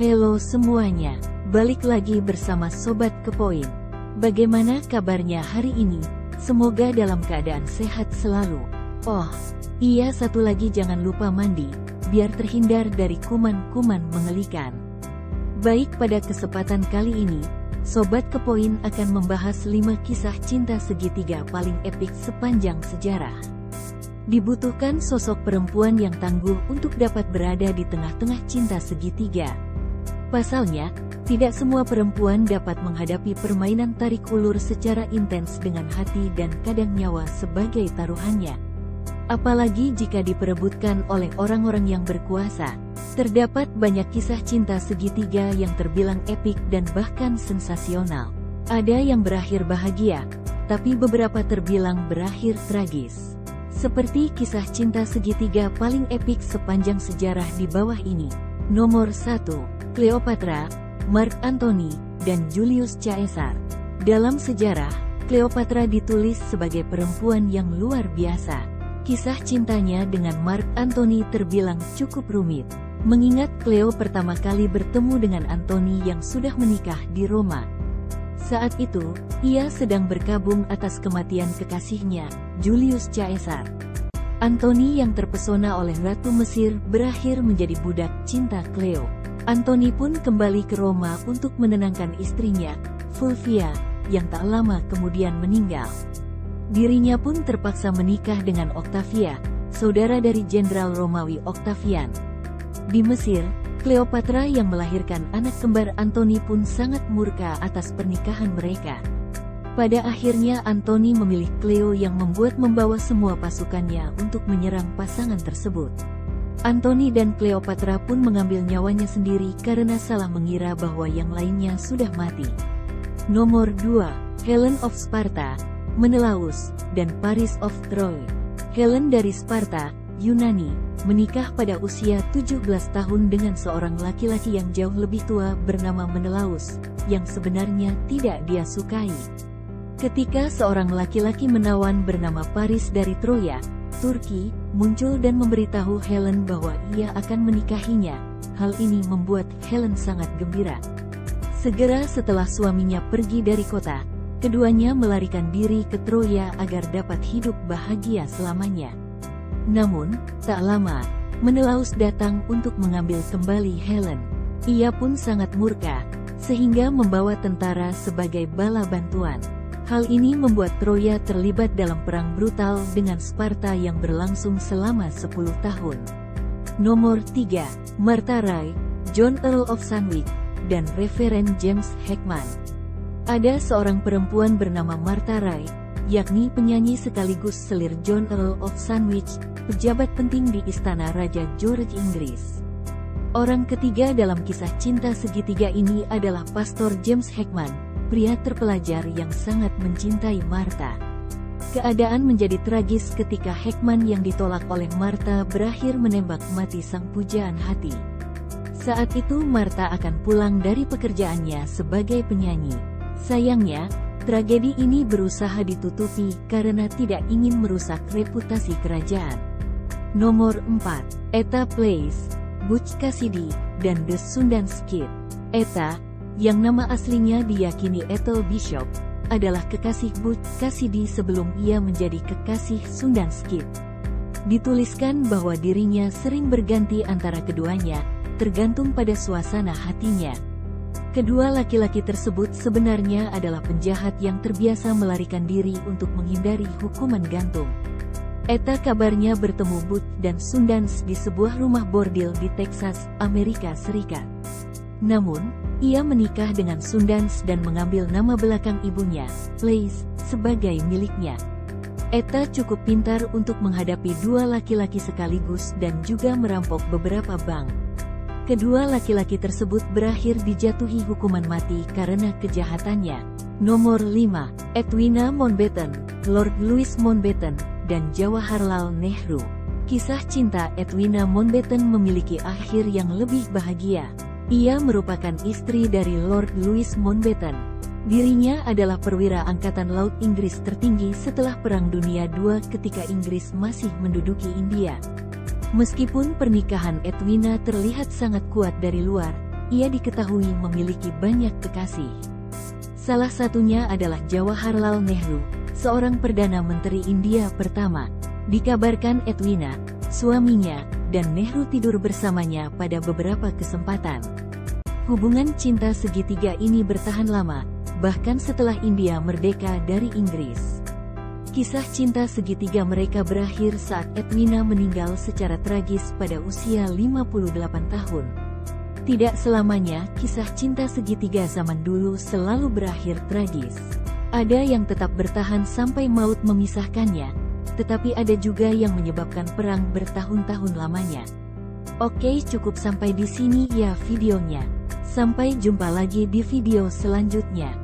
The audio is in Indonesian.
Halo semuanya, balik lagi bersama Sobat Kepoin. Bagaimana kabarnya hari ini? Semoga dalam keadaan sehat selalu. Oh, iya satu lagi jangan lupa mandi, biar terhindar dari kuman-kuman mengerikan. Baik, pada kesempatan kali ini, Sobat Kepoin akan membahas 5 kisah cinta segitiga paling epik sepanjang sejarah. Dibutuhkan sosok perempuan yang tangguh untuk dapat berada di tengah-tengah cinta segitiga. Pasalnya, tidak semua perempuan dapat menghadapi permainan tarik ulur secara intens dengan hati dan kadang nyawa sebagai taruhannya. Apalagi jika diperebutkan oleh orang-orang yang berkuasa. Terdapat banyak kisah cinta segitiga yang terbilang epik dan bahkan sensasional. Ada yang berakhir bahagia, tapi beberapa terbilang berakhir tragis. Seperti kisah cinta segitiga paling epik sepanjang sejarah di bawah ini. Nomor 1. Cleopatra, Mark Antony, dan Julius Caesar. Dalam sejarah, Cleopatra ditulis sebagai perempuan yang luar biasa. Kisah cintanya dengan Mark Antony terbilang cukup rumit, mengingat Cleo pertama kali bertemu dengan Antony yang sudah menikah di Roma. Saat itu, ia sedang berkabung atas kematian kekasihnya, Julius Caesar. Antony yang terpesona oleh Ratu Mesir berakhir menjadi budak cinta Cleo. Antony pun kembali ke Roma untuk menenangkan istrinya, Fulvia, yang tak lama kemudian meninggal. Dirinya pun terpaksa menikah dengan Octavia, saudara dari Jenderal Romawi Octavian. Di Mesir, Cleopatra yang melahirkan anak kembar Antony pun sangat murka atas pernikahan mereka. Pada akhirnya Antony memilih Cleo yang membawa semua pasukannya untuk menyerang pasangan tersebut. Antony dan Cleopatra pun mengambil nyawanya sendiri karena salah mengira bahwa yang lainnya sudah mati. Nomor 2. Helen of Sparta, Menelaus, dan Paris of Troy. Helen dari Sparta, Yunani, menikah pada usia 17 tahun dengan seorang laki-laki yang jauh lebih tua bernama Menelaus, yang sebenarnya tidak dia sukai. Ketika seorang laki-laki menawan bernama Paris dari Troya, Turki, muncul dan memberitahu Helen bahwa ia akan menikahinya. Hal ini membuat Helen sangat gembira. Segera setelah suaminya pergi dari kota, keduanya melarikan diri ke Troya agar dapat hidup bahagia selamanya. Namun, tak lama, Menelaus datang untuk mengambil kembali Helen. Ia pun sangat murka, sehingga membawa tentara sebagai bala bantuan. Hal ini membuat Troya terlibat dalam perang brutal dengan Sparta yang berlangsung selama 10 tahun. Nomor 3. Martha Ray, John Earl of Sandwich, dan Reverend James Heckman. Ada seorang perempuan bernama Martha Ray, yakni penyanyi sekaligus selir John Earl of Sandwich, pejabat penting di istana Raja George Inggris. Orang ketiga dalam kisah cinta segitiga ini adalah Pastor James Heckman, pria terpelajar yang sangat mencintai Martha. Keadaan menjadi tragis ketika Heckman yang ditolak oleh Martha berakhir menembak mati sang pujaan hati. Saat itu Martha akan pulang dari pekerjaannya sebagai penyanyi. Sayangnya, tragedi ini berusaha ditutupi karena tidak ingin merusak reputasi kerajaan. Nomor 4. Etta Place, Butch Cassidy, dan The Sundance Kid. Etta, yang nama aslinya diyakini Ethel Bishop, adalah kekasih Butch Cassidy sebelum ia menjadi kekasih Sundance Kid. Dituliskan bahwa dirinya sering berganti antara keduanya, tergantung pada suasana hatinya. Kedua laki-laki tersebut sebenarnya adalah penjahat yang terbiasa melarikan diri untuk menghindari hukuman gantung. Etta kabarnya bertemu Butch dan Sundance di sebuah rumah bordil di Texas, Amerika Serikat. Namun, ia menikah dengan Sundance dan mengambil nama belakang ibunya, Place, sebagai miliknya. Etta cukup pintar untuk menghadapi dua laki-laki sekaligus dan juga merampok beberapa bank. Kedua laki-laki tersebut berakhir dijatuhi hukuman mati karena kejahatannya. Nomor 5. Edwina Mountbatten, Lord Louis Mountbatten, dan Jawaharlal Nehru. Kisah cinta Edwina Mountbatten memiliki akhir yang lebih bahagia. Ia merupakan istri dari Lord Louis Mountbatten. Dirinya adalah perwira Angkatan Laut Inggris tertinggi setelah Perang Dunia II ketika Inggris masih menduduki India. Meskipun pernikahan Edwina terlihat sangat kuat dari luar, ia diketahui memiliki banyak kekasih. Salah satunya adalah Jawaharlal Nehru, seorang Perdana Menteri India pertama. Dikabarkan Edwina, suaminya, dan Nehru tidur bersamanya pada beberapa kesempatan. Hubungan cinta segitiga ini bertahan lama, bahkan setelah India merdeka dari Inggris. Kisah cinta segitiga mereka berakhir saat Edwina meninggal secara tragis pada usia 58 tahun. Tidak selamanya, kisah cinta segitiga zaman dulu selalu berakhir tragis. Ada yang tetap bertahan sampai maut memisahkannya, tetapi ada juga yang menyebabkan perang bertahun-tahun lamanya. Oke, cukup sampai di sini ya videonya. Sampai jumpa lagi di video selanjutnya.